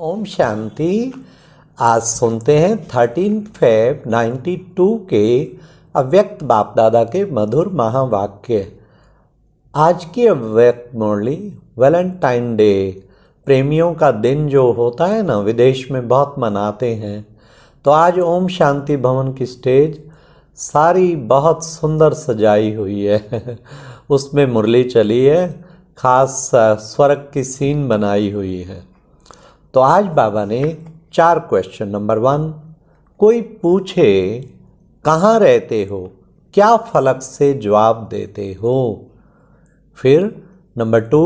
ओम शांति। आज सुनते हैं 13 फेब 92 के अव्यक्त बाप दादा के मधुर महावाक्य। आज की अव्यक्त मुरली वैलेंटाइन डे, प्रेमियों का दिन जो होता है ना, विदेश में बहुत मनाते हैं। तो आज ओम शांति भवन की स्टेज सारी बहुत सुंदर सजाई हुई है उसमें मुरली चली है, खास स्वर्ग की सीन बनाई हुई है। तो आज बाबा ने 4 क्वेश्चन। नंबर 1, कोई पूछे कहाँ रहते हो, क्या फलक से जवाब देते हो। फिर नंबर 2,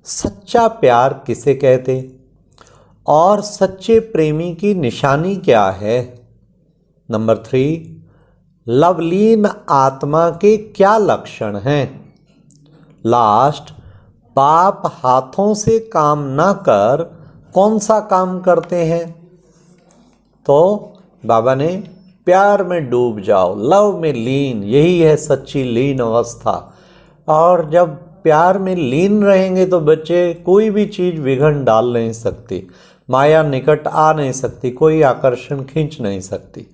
सच्चा प्यार किसे कहते और सच्चे प्रेमी की निशानी क्या है। नंबर 3, लवलीन आत्मा के क्या लक्षण हैं। लास्ट, बाप हाथों से काम ना कर कौन सा काम करते हैं। तो बाबा ने प्यार में डूब जाओ, लव में लीन, यही है सच्ची लीन अवस्था। और जब प्यार में लीन रहेंगे तो बच्चे कोई भी चीज़ विघ्न डाल नहीं सकती, माया निकट आ नहीं सकती, कोई आकर्षण खींच नहीं सकती।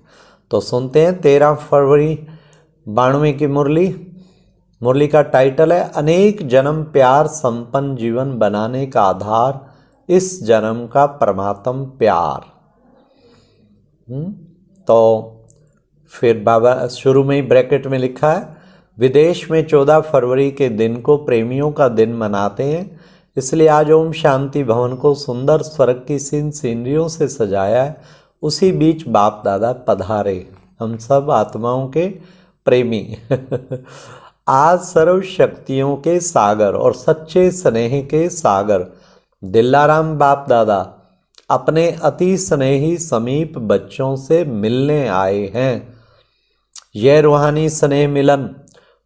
तो सुनते हैं 13 फरवरी 92 की मुरली। मुरली का टाइटल है अनेक जन्म प्यार संपन्न जीवन बनाने का आधार, इस जन्म का परमात्म प्यार। तो फिर बाबा शुरू में ही ब्रैकेट में लिखा है, विदेश में 14 फरवरी के दिन को प्रेमियों का दिन मनाते हैं, इसलिए आज ओम शांति भवन को सुंदर स्वर्ग की सीनरियों से सजाया है। उसी बीच बाप दादा पधारे, हम सब आत्माओं के प्रेमी आज सर्व शक्तियों के सागर और सच्चे स्नेह के सागर दिल्लाराम बाप दादा अपने अति स्नेही समीप बच्चों से मिलने आए हैं। यह रूहानी स्नेह मिलन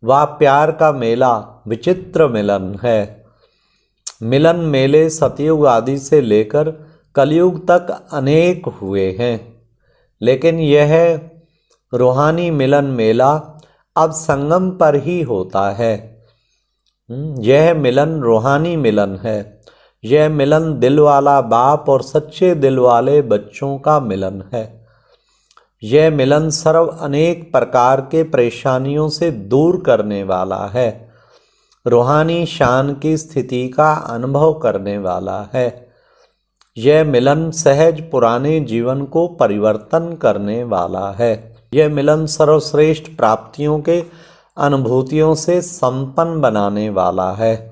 व प्यार का मेला विचित्र मिलन है। मिलन मेले सतयुग आदि से लेकर कलयुग तक अनेक हुए हैं, लेकिन यह रूहानी मिलन मेला अब संगम पर ही होता है। यह मिलन रूहानी मिलन है। यह मिलन दिल वाला बाप और सच्चे दिल वाले बच्चों का मिलन है। यह मिलन सर्व अनेक प्रकार के परेशानियों से दूर करने वाला है, रूहानी शान की स्थिति का अनुभव करने वाला है। यह मिलन सहज पुराने जीवन को परिवर्तन करने वाला है। यह मिलन सर्वश्रेष्ठ प्राप्तियों के अनुभूतियों से संपन्न बनाने वाला है।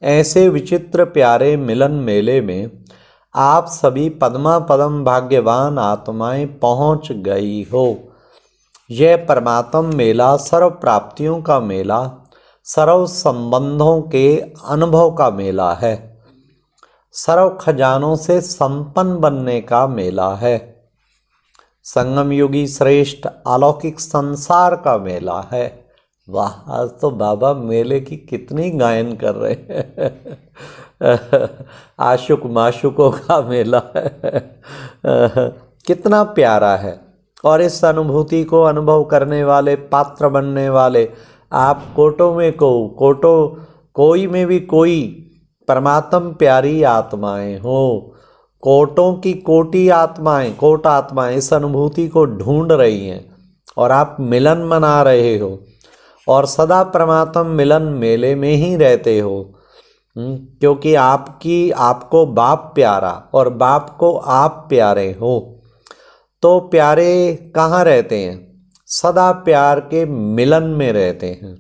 ऐसे विचित्र प्यारे मिलन मेले में आप सभी पद्मा पदम भाग्यवान आत्माएं पहुंच गई हो। यह परमात्म मेला सर्व प्राप्तियों का मेला, सर्व संबंधों के अनुभव का मेला है, सर्व खजानों से संपन्न बनने का मेला है, संगम युगी श्रेष्ठ अलौकिक संसार का मेला है। वाह, आज तो बाबा मेले की कितनी गायन कर रहे हैं आशुक माशुकों का मेला है कितना प्यारा है। और इस अनुभूति को अनुभव करने वाले, पात्र बनने वाले आप कोटों में कोई में भी कोई परमात्म प्यारी आत्माएं हो। कोटों की कोटि आत्माएं, कोट आत्माएं इस अनुभूति को ढूंढ रही हैं और आप मिलन मना रहे हो और सदा परमात्म मिलन मेले में ही रहते हो, क्योंकि आपको बाप प्यारा और बाप को आप प्यारे हो। तो प्यारे कहाँ रहते हैं? सदा प्यार के मिलन में रहते हैं।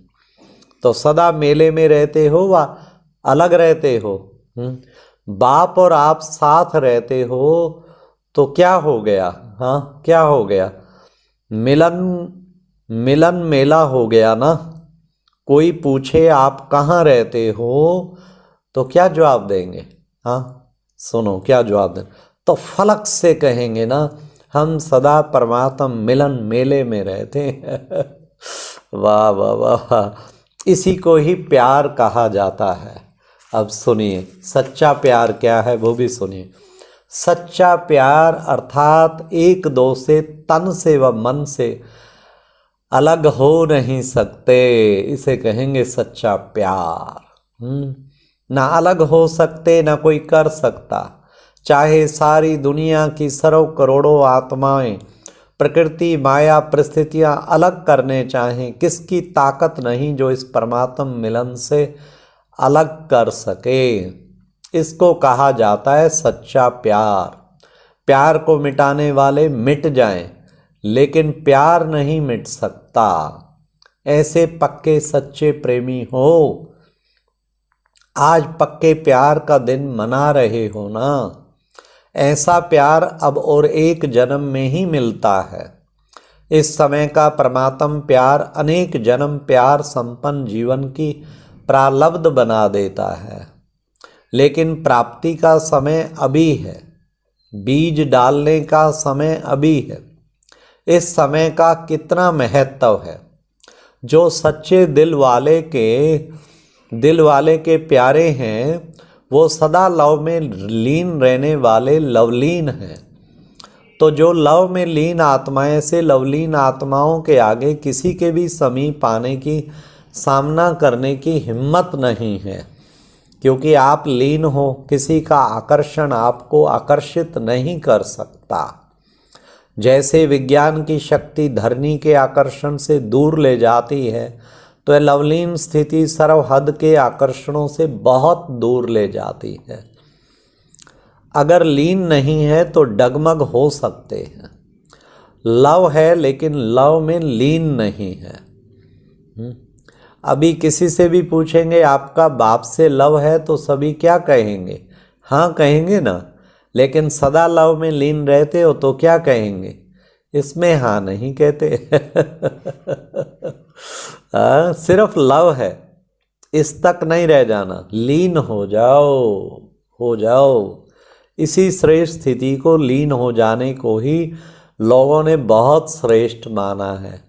तो सदा मेले में रहते हो व अलग रहते हो। बाप और आप साथ रहते हो तो क्या हो गया? हाँ, क्या हो गया? मिलन मेला हो गया ना। कोई पूछे आप कहाँ रहते हो तो क्या जवाब देंगे? हाँ, सुनो क्या जवाब दें। तो फलक से कहेंगे ना, हम सदा परमात्म मिलन मेले में रहते हैं वाह वाह वाह, इसी को ही प्यार कहा जाता है। अब सुनिए सच्चा प्यार क्या है, वो भी सुनिए। सच्चा प्यार अर्थात एक दो से, तन से व मन से अलग हो नहीं सकते, इसे कहेंगे सच्चा प्यार। ना अलग हो सकते, ना कोई कर सकता, चाहे सारी दुनिया की करोड़ों आत्माएं प्रकृति माया परिस्थितियां अलग करने चाहें, किसकी ताकत नहीं जो इस परमात्म मिलन से अलग कर सके। इसको कहा जाता है सच्चा प्यार। प्यार को मिटाने वाले मिट जाएं, लेकिन प्यार नहीं मिट सकता। ऐसे पक्के सच्चे प्रेमी हो, आज पक्के प्यार का दिन मना रहे हो ना। ऐसा प्यार अब और एक जन्म में ही मिलता है। इस समय का परमात्म प्यार अनेक जन्म प्यार संपन्न जीवन की प्रारब्ध बना देता है, लेकिन प्राप्ति का समय अभी है, बीज डालने का समय अभी है। इस समय का कितना महत्व है। जो सच्चे दिल वाले के प्यारे हैं, वो सदा लव में लीन रहने वाले लवलीन हैं। तो जो लव में लीन आत्माएं, ऐसे लवलीन आत्माओं के आगे किसी के भी समीप आने की, सामना करने की हिम्मत नहीं है, क्योंकि आप लीन हो। किसी का आकर्षण आपको आकर्षित नहीं कर सकता। जैसे विज्ञान की शक्ति धरनी के आकर्षण से दूर ले जाती है, तो यह लवलीन स्थिति सर्वहद के आकर्षणों से बहुत दूर ले जाती है। अगर लीन नहीं है तो डगमग हो सकते हैं। लव है लेकिन लव में लीन नहीं है। अभी किसी से भी पूछेंगे आपका बाप से लव है, तो सभी क्या कहेंगे? हाँ कहेंगे ना। लेकिन सदा लव में लीन रहते हो तो क्या कहेंगे? इसमें हाँ नहीं कहते। सिर्फ लव है, इस तक नहीं रह जाना, लीन हो जाओ। इसी श्रेष्ठ स्थिति को, लीन हो जाने को ही लोगों ने बहुत श्रेष्ठ माना है।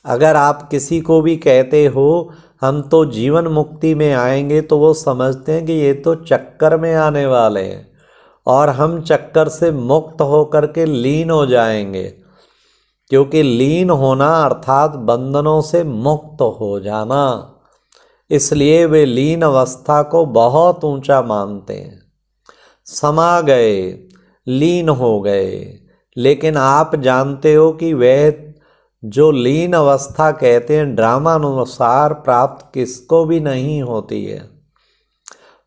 अगर आप किसी को भी कहते हो हम तो जीवन मुक्ति में आएंगे, तो वो समझते हैं कि ये तो चक्कर में आने वाले हैं और हम चक्कर से मुक्त होकर के लीन हो जाएंगे। क्योंकि लीन होना अर्थात बंधनों से मुक्त हो जाना, इसलिए वे लीन अवस्था को बहुत ऊंचा मानते हैं। समा गए, लीन हो गए, लेकिन आप जानते हो कि वह जो लीन अवस्था कहते हैं, ड्रामानुसार प्राप्त किसको भी नहीं होती है।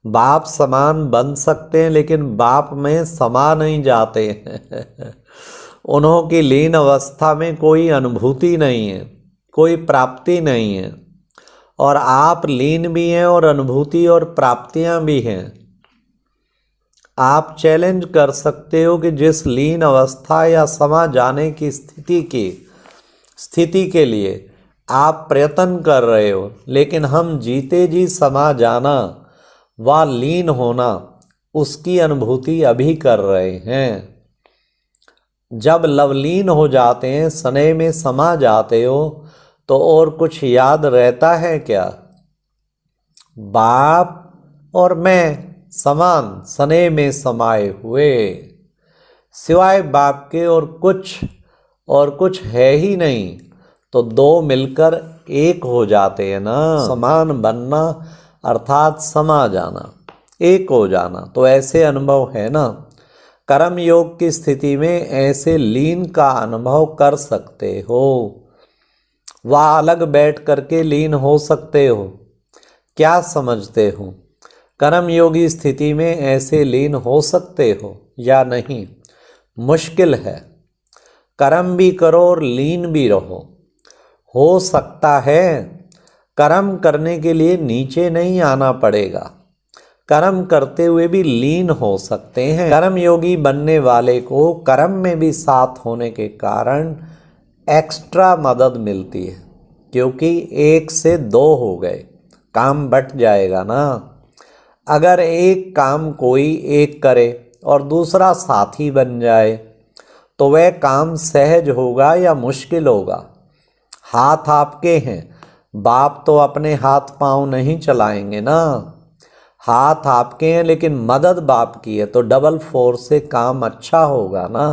बाप समान बन सकते हैं, लेकिन बाप में समा नहीं जाते हैं। उन्हों की लीन अवस्था में कोई अनुभूति नहीं है, कोई प्राप्ति नहीं है। और आप लीन भी हैं और अनुभूति और प्राप्तियां भी हैं। आप चैलेंज कर सकते हो कि जिस लीन अवस्था या समा जाने की स्थिति के लिए आप प्रयत्न कर रहे हो, लेकिन हम जीते जी समा जाना व लीन होना, उसकी अनुभूति अभी कर रहे हैं। जब लवलीन हो जाते हैं, स्नेह में समा जाते हो, तो और कुछ याद रहता है क्या? बाप और मैं समान स्नेह में समाये हुए, सिवाय बाप के और कुछ है ही नहीं। तो दो मिलकर एक हो जाते हैं ना। समान बनना अर्थात समा जाना, एक हो जाना। तो ऐसे अनुभव है ना। कर्म योग की स्थिति में ऐसे लीन का अनुभव कर सकते हो। वह अलग बैठ करके लीन हो सकते हो। क्या समझते हो? कर्म योगी स्थिति में ऐसे लीन हो सकते हो या नहीं? मुश्किल है। कर्म भी करो और लीन भी रहो। हो सकता है। कर्म करने के लिए नीचे नहीं आना पड़ेगा, कर्म करते हुए भी लीन हो सकते हैं। कर्म योगी बनने वाले को कर्म में भी साथ होने के कारण एक्स्ट्रा मदद मिलती है, क्योंकि 1 से 2 हो गए, काम बट जाएगा ना। अगर एक काम कोई एक करे और दूसरा साथी बन जाए, तो वह काम सहज होगा या मुश्किल होगा? हाथ आपके हैं, बाप तो अपने हाथ पांव नहीं चलाएंगे ना। हाथ आपके हैं लेकिन मदद बाप की है, तो डबल फोर्स से काम अच्छा होगा ना।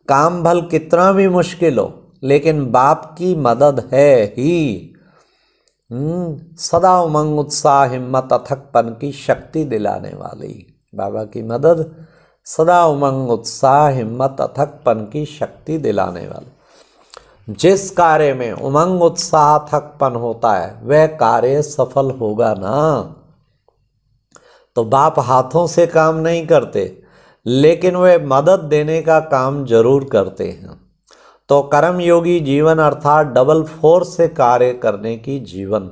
काम भल कितना भी मुश्किल हो, लेकिन बाप की मदद है ही। सदा उमंग उत्साह हिम्मत अथकपन की शक्ति दिलाने वाली। बाबा की मदद सदा उमंग उत्साह हिम्मत अथकपन की शक्ति दिलाने वाले। जिस कार्य में उमंग उत्साह अथकपन होता है वह कार्य सफल होगा ना। तो बाप हाथों से काम नहीं करते, लेकिन वे मदद देने का काम जरूर करते हैं। तो कर्मयोगी जीवन अर्थात डबल फोर्स से कार्य करने की जीवन।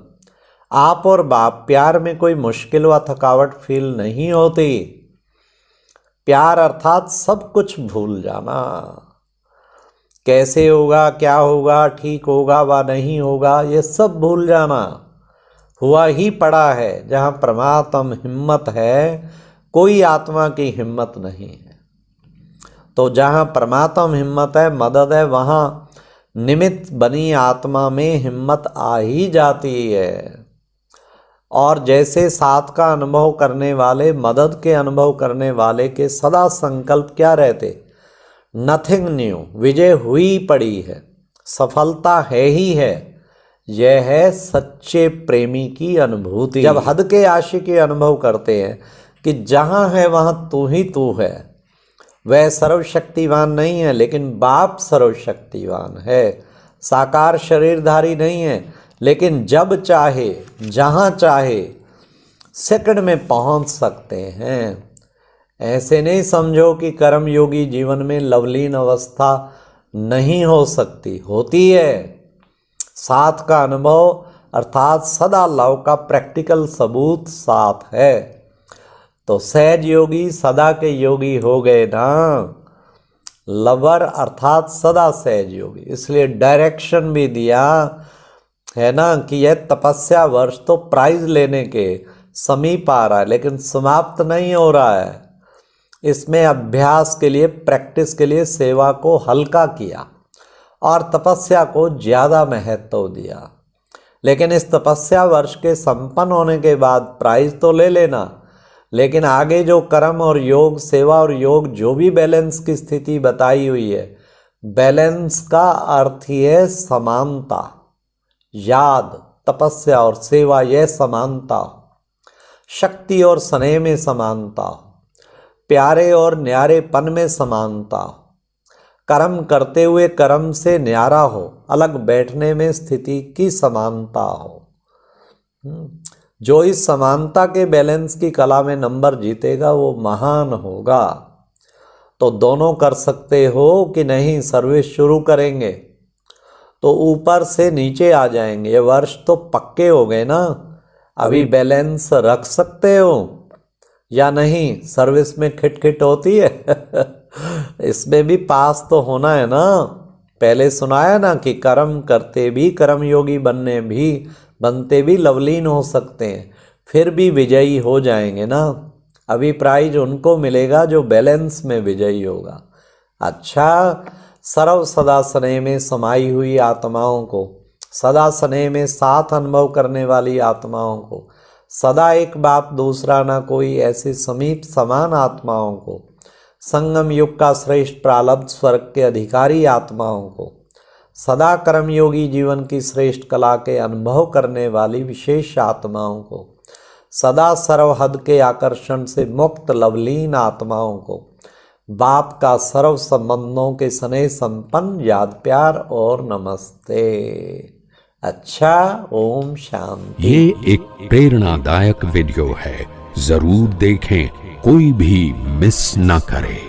आप और बाप प्यार में कोई मुश्किल व थकावट फील नहीं होती। प्यार अर्थात सब कुछ भूल जाना। कैसे होगा, क्या होगा, ठीक होगा व नहीं होगा, ये सब भूल जाना। हुआ ही पड़ा है। जहाँ परमात्म हिम्मत है, कोई आत्मा की हिम्मत नहीं है। तो जहाँ परमात्म हिम्मत है, मदद है, वहाँ निमित्त बनी आत्मा में हिम्मत आ ही जाती है। और जैसे साथ का अनुभव करने वाले, मदद के अनुभव करने वाले के सदा संकल्प क्या रहते, नथिंग न्यू, विजय हुई पड़ी है, सफलता है ही है। यह है सच्चे प्रेमी की अनुभूति। जब हद के आशिकी अनुभव करते हैं कि जहाँ है वहाँ तू ही तू है। वह सर्वशक्तिवान नहीं है, लेकिन बाप सर्वशक्तिवान है। साकार शरीरधारी नहीं है, लेकिन जब चाहे जहाँ चाहे सेकंड में पहुँच सकते हैं। ऐसे नहीं समझो कि कर्मयोगी जीवन में लवलीन अवस्था नहीं हो सकती, होती है। साथ का अनुभव अर्थात सदा लव का प्रैक्टिकल सबूत साथ है। तो सहज योगी सदा के योगी हो गए ना। लवर अर्थात सदा सहज योगी। इसलिए डायरेक्शन भी दिया है ना कि यह तपस्या वर्ष तो प्राइज लेने के समीप आ रहा है, लेकिन समाप्त नहीं हो रहा है। इसमें अभ्यास के लिए, प्रैक्टिस के लिए सेवा को हल्का किया और तपस्या को ज़्यादा महत्व दिया। लेकिन इस तपस्या वर्ष के संपन्न होने के बाद प्राइज तो ले लेना, लेकिन आगे जो कर्म और योग, सेवा और योग, जो भी बैलेंस की स्थिति बताई हुई है, बैलेंस का अर्थ ही है समानता। याद, तपस्या और सेवा, यह समानता। शक्ति और स्नेह में समानता, प्यारे और न्यारेपन में समानता, कर्म करते हुए कर्म से न्यारा हो, अलग बैठने में स्थिति की समानता हो। जो इस समानता के बैलेंस की कला में नंबर जीतेगा वो महान होगा। तो दोनों कर सकते हो कि नहीं, सर्विस शुरू करेंगे तो ऊपर से नीचे आ जाएंगे। ये वर्ष तो पक्के हो गए ना, अभी बैलेंस रख सकते हो या नहीं? सर्विस में खिटखिट होती है इसमें भी पास तो होना है ना। पहले सुनाया ना कि कर्म करते भी, कर्मयोगी बनते भी लवलीन हो सकते हैं, फिर भी विजयी हो जाएंगे ना। अभी प्राइज उनको मिलेगा जो बैलेंस में विजयी होगा। अच्छा, सर्व सदा स्नेह में समाई हुई आत्माओं को, सदा स्नेह में साथ अनुभव करने वाली आत्माओं को, सदा एक बाप दूसरा ना कोई, ऐसे समीप समान आत्माओं को, संगम युग का श्रेष्ठ प्रारब्ध स्वर्ग के अधिकारी आत्माओं को, सदा कर्मयोगी जीवन की श्रेष्ठ कला के अनुभव करने वाली विशेष आत्माओं को, सदा सर्वहद के आकर्षण से मुक्त लवलीन आत्माओं को, बाप का सर्व संबंधों के स्नेह संपन्न याद प्यार और नमस्ते। अच्छा, ओम शांति। ये एक प्रेरणादायक वीडियो है, जरूर देखें, कोई भी मिस ना करे।